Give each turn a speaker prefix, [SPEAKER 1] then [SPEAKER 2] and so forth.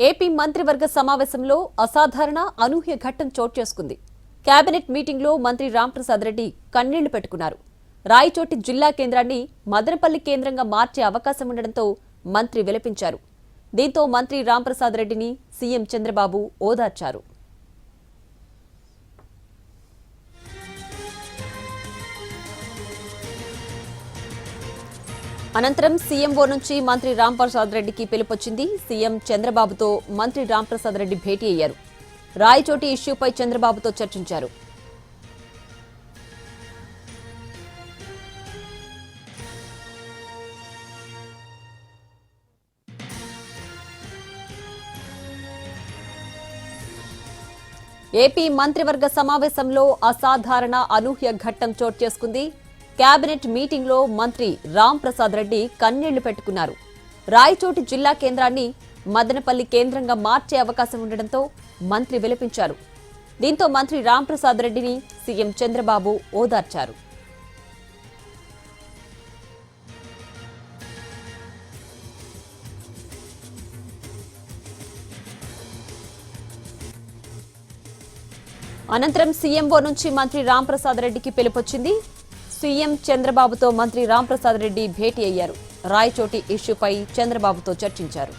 [SPEAKER 1] AP మంత్రివర్గ సమావేశంలో అసాధారణ అనూహ్య ఘట్టం చోటు చేసుకుంది. కేబినెట్ మీటింగ్లో మంత్రి రాంప్రసాద్ రెడ్డి కన్నీళ్లు పెట్టుకున్నారు. రాయచోటి జిల్లా కేంద్రాన్ని మదనపల్లి కేంద్రంగా మార్చే అవకాశం ఉండడంతో మంత్రి విలపించారు. దీంతో మంత్రి రాంప్రసాద్ రెడ్డిని సీఎం చంద్రబాబు ఓదార్చారు. అనంతరం సీఎంఓ నుంచి మంత్రి రాంప్రసాద్ రెడ్డికి పిలుపొచ్చింది. సీఎం చంద్రబాబుతో మంత్రి రాంప్రసాద్ రెడ్డి భేటీ అయ్యారు. రాయచోటి ఇష్యూపై చంద్రబాబుతో చర్చించారు. ఏపీ మంత్రివర్గ సమావేశంలో అసాధారణ అనూహ్య ఘట్టం చోటు చేసుకుంది. కేబినెట్ మీటింగ్లో మంత్రి రాంప్రసాద్ రెడ్డి కన్నీళ్లు పెట్టుకున్నారు. రాయచోటి జిల్లా కేంద్రాన్ని మదనపల్లి కేంద్రంగా మార్చే అవకాశం ఉండడంతో మంత్రి విలపించారు. దీంతో మంత్రి రాంప్రసాద్ రెడ్డిని సీఎం చంద్రబాబు ఓదార్చారు. అనంతరం సీఎంఓ నుంచి మంత్రి రాంప్రసాద్ రెడ్డికి పిలుపొచ్చింది. సీఎం చంద్రబాబుతో మంత్రి రాంప్రసాద్ రెడ్డి భేటీ అయ్యారు. రాయచోటి ఇష్యూపై చంద్రబాబుతో చర్చించారు.